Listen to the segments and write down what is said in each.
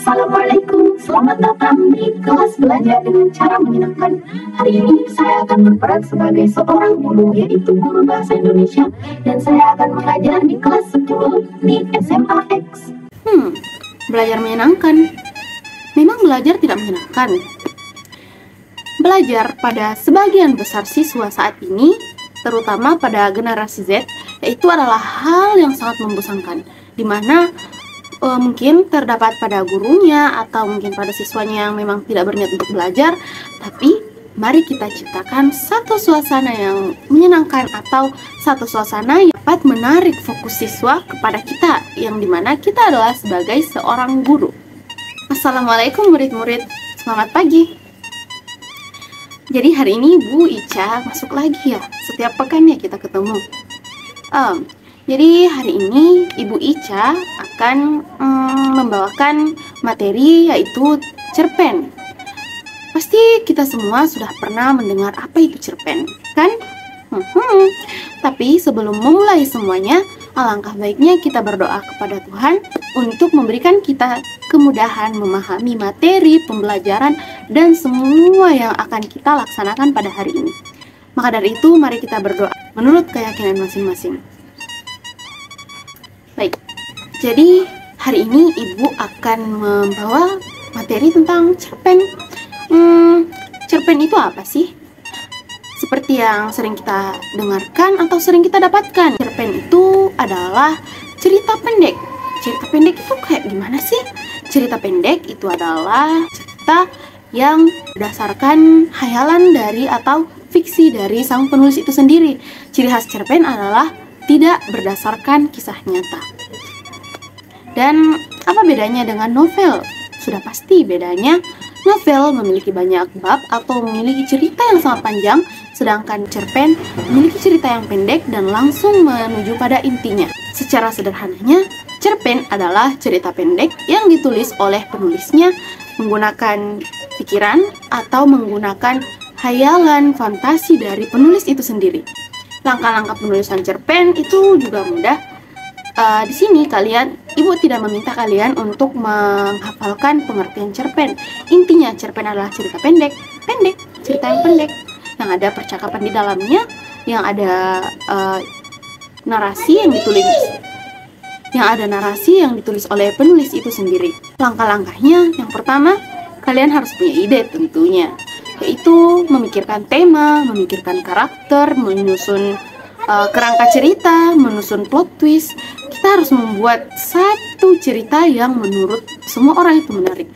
Assalamualaikum, selamat datang di kelas belajar dengan cara menyenangkan. Hari ini saya akan berperan sebagai seorang guru, yaitu guru bahasa Indonesia, dan saya akan mengajar di kelas 10 di SMA X. Belajar menyenangkan. Memang belajar tidak menyenangkan. Belajar pada sebagian besar siswa saat ini, terutama pada generasi Z, itu adalah hal yang sangat membosankan, di mana mungkin terdapat pada gurunya atau mungkin pada siswanya yang memang tidak berniat untuk belajar. Tapi mari kita ciptakan satu suasana yang menyenangkan atau satu suasana yang dapat menarik fokus siswa kepada kita, yang dimana kita adalah sebagai seorang guru. Assalamualaikum murid-murid, selamat pagi. Jadi hari ini Bu Ica masuk lagi ya, setiap pekannya kita ketemu. Jadi hari ini Ibu Ica akan membawakan materi yaitu cerpen. Pasti kita semua sudah pernah mendengar apa itu cerpen, kan? Tapi sebelum memulai semuanya, alangkah baiknya kita berdoa kepada Tuhan untuk memberikan kita kemudahan memahami materi pembelajaran dan semua yang akan kita laksanakan pada hari ini. Maka dari itu, mari kita berdoa menurut keyakinan masing-masing. Baik, jadi hari ini Ibu akan membawa materi tentang cerpen. Cerpen itu apa sih? Seperti yang sering kita dengarkan atau sering kita dapatkan, cerpen itu adalah cerita pendek. Cerita pendek itu kayak gimana sih? Cerita pendek itu adalah cerita yang berdasarkan hayalan dari atau fiksi dari sang penulis itu sendiri. Ciri khas cerpen adalah tidak berdasarkan kisah nyata. Dan apa bedanya dengan novel? Sudah pasti bedanya. Novel memiliki banyak bab atau memiliki cerita yang sangat panjang, sedangkan cerpen memiliki cerita yang pendek dan langsung menuju pada intinya. Secara sederhananya, cerpen adalah cerita pendek yang ditulis oleh penulisnya menggunakan pikiran atau menggunakan hayalan fantasi dari penulis itu sendiri. Langkah-langkah penulisan cerpen itu juga mudah. Di sini Ibu tidak meminta kalian untuk menghafalkan pengertian cerpen. Intinya cerpen adalah cerita pendek, cerita yang pendek, yang ada percakapan di dalamnya, yang ada narasi yang ditulis oleh penulis itu sendiri. Langkah-langkahnya, yang pertama, kalian harus punya ide tentunya, yaitu memikirkan tema, memikirkan karakter, menyusun kerangka cerita, menyusun plot twist. Kita harus membuat satu cerita yang menurut semua orang itu menarik.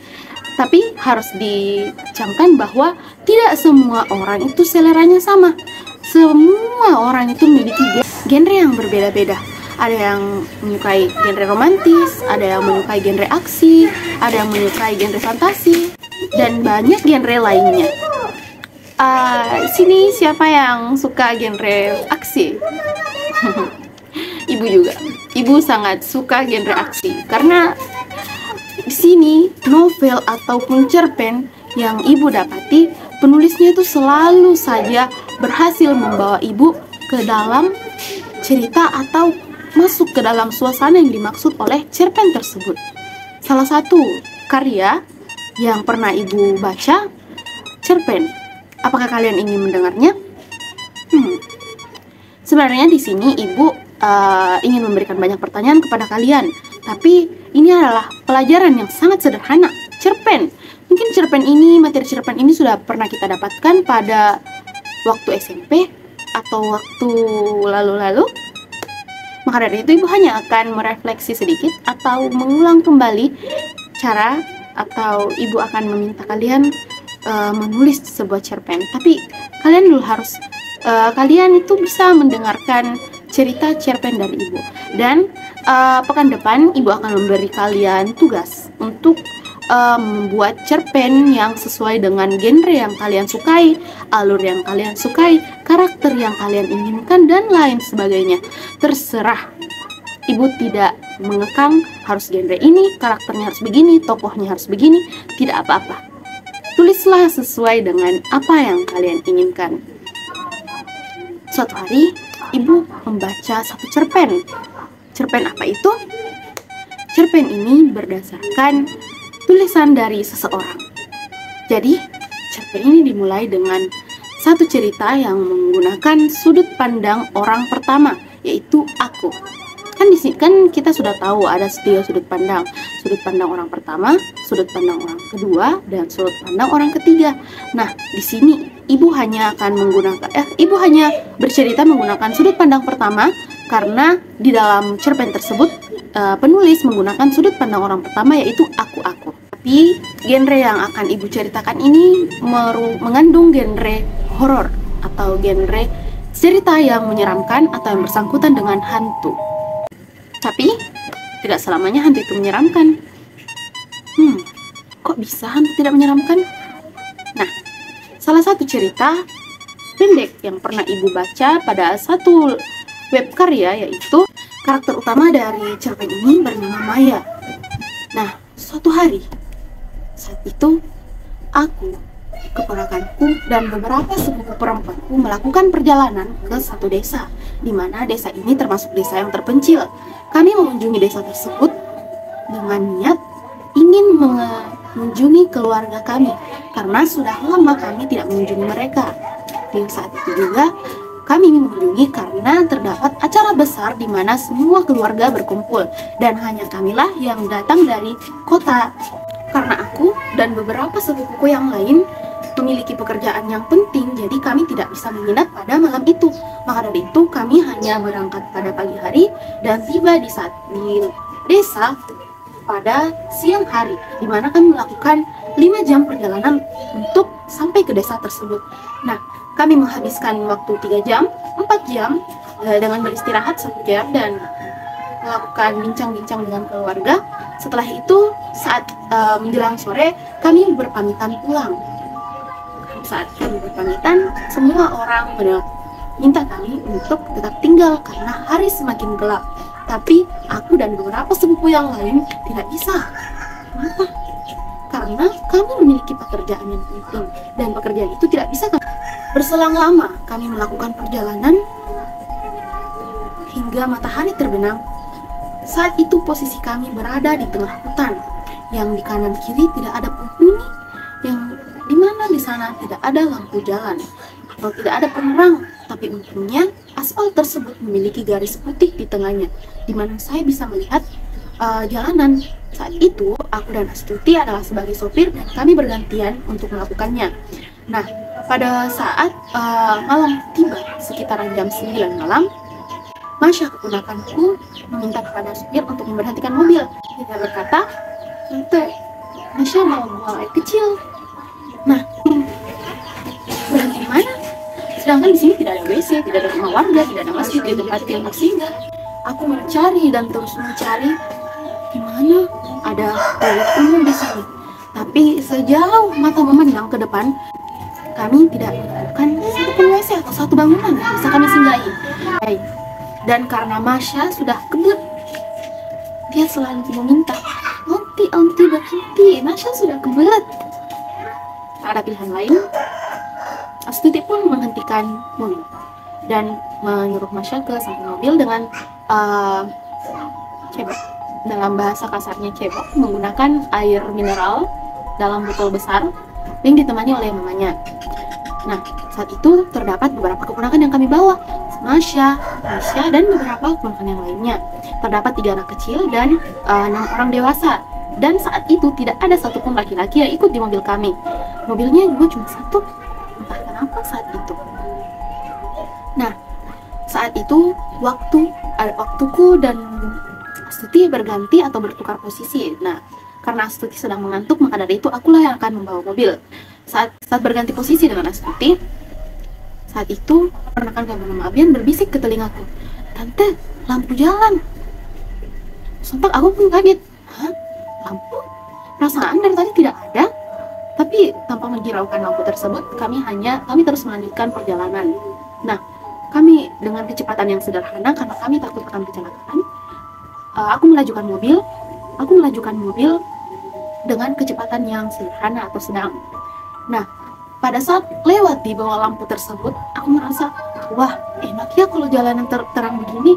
Tapi harus dicamkan bahwa tidak semua orang itu seleranya sama. Semua orang itu memiliki genre yang berbeda-beda. Ada yang menyukai genre romantis, ada yang menyukai genre aksi, ada yang menyukai genre fantasi, dan banyak genre lainnya. Sini siapa yang suka genre aksi? Ibu juga. Ibu sangat suka genre aksi karena di sini novel ataupun cerpen yang Ibu dapati, penulisnya itu selalu saja berhasil membawa Ibu ke dalam cerita atau masuk ke dalam suasana yang dimaksud oleh cerpen tersebut. Salah satu karya yang pernah Ibu baca, cerpen. Apakah kalian ingin mendengarnya? Sebenarnya di sini Ibu ingin memberikan banyak pertanyaan kepada kalian, tapi ini adalah pelajaran yang sangat sederhana. Cerpen. Mungkin materi cerpen ini sudah pernah kita dapatkan pada waktu SMP atau waktu lalu-lalu. Maka dari itu Ibu hanya akan merefleksi sedikit atau mengulang kembali cara, atau Ibu akan meminta kalian menulis sebuah cerpen. Tapi kalian dulu harus kalian itu bisa mendengarkan cerita cerpen dari Ibu. Dan pekan depan Ibu akan memberi kalian tugas untuk membuat cerpen yang sesuai dengan genre yang kalian sukai, alur yang kalian sukai, karakter yang kalian inginkan, dan lain sebagainya. Terserah. Ibu tidak mengekang harus genre ini, karakternya harus begini, tokohnya harus begini. Tidak apa-apa. Tulislah sesuai dengan apa yang kalian inginkan. Suatu hari Ibu membaca satu cerpen. Cerpen apa itu? Cerpen ini berdasarkan tulisan dari seseorang. Jadi, cerpen ini dimulai dengan satu cerita yang menggunakan sudut pandang orang pertama, yaitu aku. Kan di sini kan kita sudah tahu ada 3 sudut pandang. Sudut pandang orang pertama, sudut pandang orang kedua, dan sudut pandang orang ketiga. Nah, di sini ibu hanya bercerita menggunakan sudut pandang pertama karena di dalam cerpen tersebut penulis menggunakan sudut pandang orang pertama, yaitu aku. Tapi genre yang akan ibu ceritakan ini mengandung genre horor atau genre cerita yang menyeramkan atau yang bersangkutan dengan hantu. Tapi tidak selamanya hantu itu menyeramkan. Kok bisa hantu tidak menyeramkan? Nah, salah satu cerita pendek yang pernah ibu baca pada satu web karya, yaitu karakter utama dari cerpen ini bernama Maya. Nah, suatu hari, saat itu aku, keponakanku, dan beberapa sepupu perempuanku melakukan perjalanan ke satu desa, di mana desa ini termasuk desa yang terpencil. Kami mengunjungi desa tersebut dengan niat ingin mengunjungi keluarga kami, karena sudah lama kami tidak mengunjungi mereka. Di saat itu juga kami mengunjungi karena terdapat acara besar di mana semua keluarga berkumpul, dan hanya kamilah yang datang dari kota. Karena aku dan beberapa sepupuku yang lain memiliki pekerjaan yang penting, jadi kami tidak bisa menginap pada malam itu. Maka dari itu kami hanya berangkat pada pagi hari dan tiba di desa pada siang hari, di mana kami melakukan 5 jam perjalanan untuk sampai ke desa tersebut. Nah, kami menghabiskan waktu 3 jam, 4 jam dengan beristirahat 1 jam dan melakukan bincang-bincang dengan keluarga. Setelah itu, saat menjelang sore, kami berpamitan pulang. Saat kami berpamitan, semua orang minta kami untuk tetap tinggal karena hari semakin gelap. Tapi aku dan beberapa sepupu yang lain tidak bisa. Kenapa? Karena kami memiliki pekerjaan yang penting, dan pekerjaan itu tidak bisa kami. Berselang lama, kami melakukan perjalanan hingga matahari terbenam. Saat itu posisi kami berada di tengah hutan, yang di kanan kiri tidak ada penghuni, yang dimana di sana tidak ada lampu jalan atau tidak ada penerang. Tapi untungnya aspal tersebut memiliki garis putih di tengahnya, dimana saya bisa melihat jalanan. Saat itu aku dan Astuti adalah sebagai sopir dan kami bergantian untuk melakukannya. Nah, pada saat malam tiba sekitaran jam 9 malam, Masya, keponakanku, meminta kepada supir untuk memberhentikan mobil. Dia berkata, "Tante, Masya mau buang air kecil." Nah, berhenti di mana? Sedangkan di sini tidak ada WC, tidak ada rumah warga, tidak ada masjid di tempat yang singgah. Aku mencari dan terus mencari di mana ada toilet umum di sini. Tapi sejauh mata memandang ke depan, kami tidak menemukan satu WC atau satu bangunan yang bisa kami singgahi. Dan karena Masya sudah kebelet, dia selalu meminta, "Onti berhenti, Masya sudah kebelet." Tak ada pilihan lain, Astuti pun menghentikan mobil dan menyuruh Masya ke samping mobil dengan cebok. Dalam bahasa kasarnya cebok, menggunakan air mineral dalam botol besar yang ditemani oleh mamanya. Nah, saat itu terdapat beberapa keponakan yang kami bawa, Masya, dan beberapa keponakan yang lainnya. Terdapat 3 anak kecil dan 6 orang dewasa. Dan saat itu tidak ada satupun laki-laki yang ikut di mobil kami. Mobilnya juga cuma satu, entah kenapa saat itu. Nah, saat itu waktuku dan Astuti berganti atau bertukar posisi. Nah, karena Astuti sedang mengantuk, maka dari itu akulah yang akan membawa mobil. Saat berganti posisi dengan Astuti, saat itu keponakan kami bernama Abian berbisik ke telingaku, "Tante, lampu jalan." Sontak aku pun kaget. "Hah? Lampu? Perasaan dari tadi tidak ada." Tapi tanpa menghiraukan lampu tersebut, kami terus melanjutkan perjalanan. Nah, kami dengan kecepatan yang sederhana karena kami takut akan kecelakaan. Aku melajukan mobil dengan kecepatan yang sederhana atau sedang. Nah, pada saat lewat di bawah lampu tersebut, aku merasa, wah, enak ya kalau jalanan terang begini.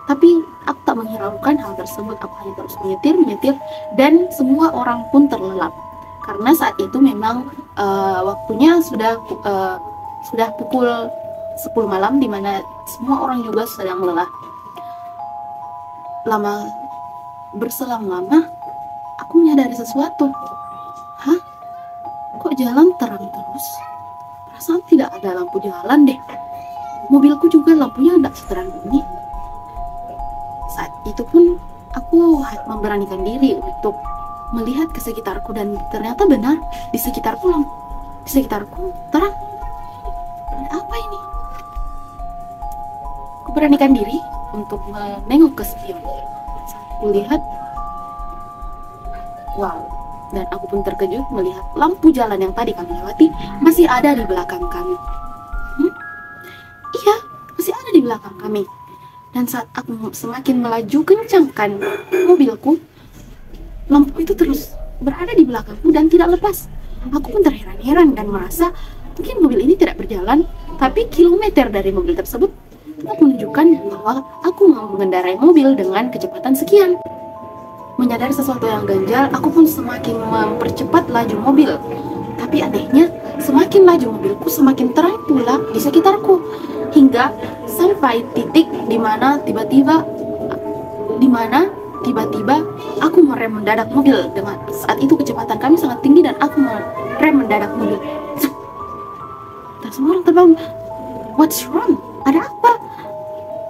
Tapi aku tak menghiraukan melakukan hal tersebut. Aku hanya terus menyetir, dan semua orang pun terlelap. Karena saat itu memang waktunya sudah pukul 10 malam, dimana semua orang juga sedang lelah. Berselang lama, aku menyadari sesuatu. Hah? Kok jalan terang terus? Perasaan tidak ada lampu jalan deh. Mobilku juga lampunya tidak seterang ini. Saat itu pun aku memberanikan diri untuk melihat ke sekitarku, dan ternyata benar, di sekitarku terang. Ada apa ini? Aku beranikan diri untuk menengok ke spion. Aku lihat, wow, dan aku pun terkejut melihat lampu jalan yang tadi kami lewati masih ada di belakang kami. Iya, masih ada di belakang kami. Dan saat aku semakin melaju kencangkan mobilku, lampu itu terus berada di belakangku dan tidak lepas. Aku pun terheran-heran dan merasa mungkin mobil ini tidak berjalan, tapi kilometer dari mobil tersebut tetap menunjukkan bahwa aku mengendarai mobil dengan kecepatan sekian. Menyadari sesuatu yang ganjal, aku pun semakin mempercepat laju mobil. Tapi anehnya, semakin laju mobilku, semakin terang pula di sekitarku, hingga sampai titik di mana tiba-tiba aku merem mendadak mobil. Dengan saat itu kecepatan kami sangat tinggi dan aku merem mendadak mobil. Dan semua orang terbangun. What's wrong? Ada apa?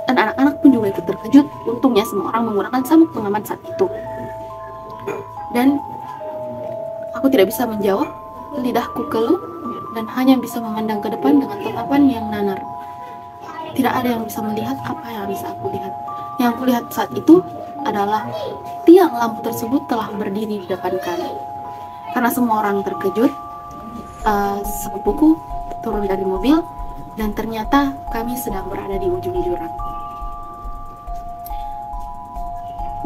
Dan anak-anak pun juga ikut terkejut. Untungnya semua orang menggunakan sabuk pengaman saat itu. Dan aku tidak bisa menjawab. Lidahku keluh dan hanya bisa memandang ke depan dengan tatapan yang nanar. Tidak ada yang bisa melihat apa yang bisa aku lihat. Yang aku lihat saat itu adalah tiang lampu tersebut telah berdiri di depan kami. Karena semua orang terkejut, sepupuku turun dari mobil dan ternyata kami sedang berada di ujung jurang.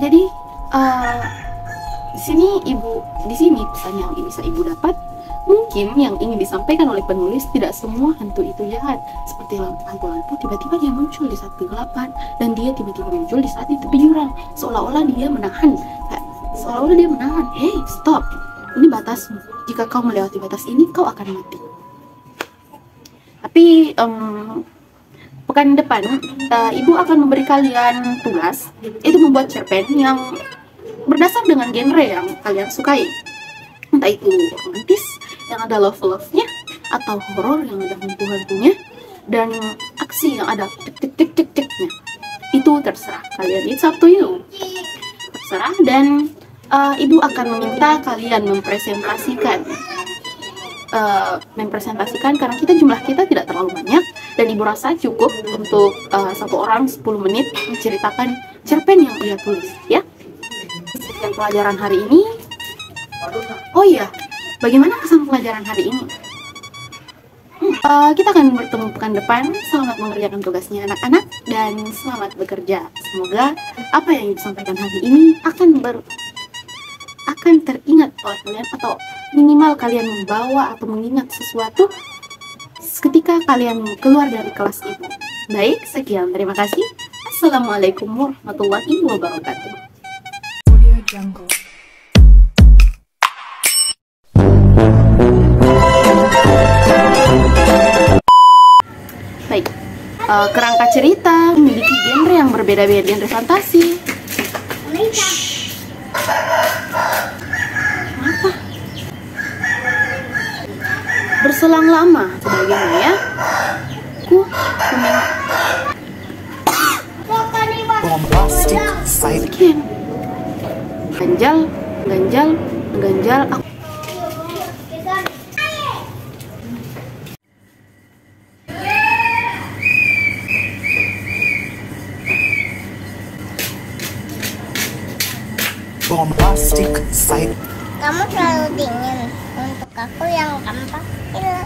Jadi di sini pesan yang bisa ibu dapat, mungkin yang ingin disampaikan oleh penulis, tidak semua hantu itu jahat. Seperti hantu-hantu tiba-tiba dia muncul di saat kegelapan, dan dia tiba-tiba muncul di saat di tepi jurang, seolah-olah dia menahan. Hey, stop, ini batasmu. Jika kau melewati batas ini, kau akan mati. Tapi pekan depan ibu akan memberi kalian tugas, itu membuat cerpen yang berdasar dengan genre yang kalian sukai, entah itu romantis yang ada love-nya, atau horor yang ada hantu-hantunya, dan aksi yang ada tik-tik-tik-tik-tiknya. Itu terserah kalian, it's up to you, terserah. Dan ibu akan meminta kalian mempresentasikan karena jumlah kita tidak terlalu banyak, dan ibu rasa cukup untuk satu orang 10 menit menceritakan cerpen yang ia tulis, ya. Sekian pelajaran hari ini. Oh iya, bagaimana kesan pelajaran hari ini? Kita akan bertemu pekan depan. Selamat mengerjakan tugasnya anak-anak, dan selamat bekerja. Semoga apa yang disampaikan hari ini akan teringat oleh kalian, atau minimal kalian membawa atau mengingat sesuatu ketika kalian keluar dari kelas ibu. Baik, sekian, terima kasih. Assalamualaikum warahmatullahi wabarakatuh. Baik, kerangka cerita memiliki genre yang berbeda-beda, genre fantasi. Apa? Berselang lama, sebagainya ya. Sekian. Ganjal, aku. Bombastic side. Kamu terlalu dingin. Untuk aku yang gampang hilang.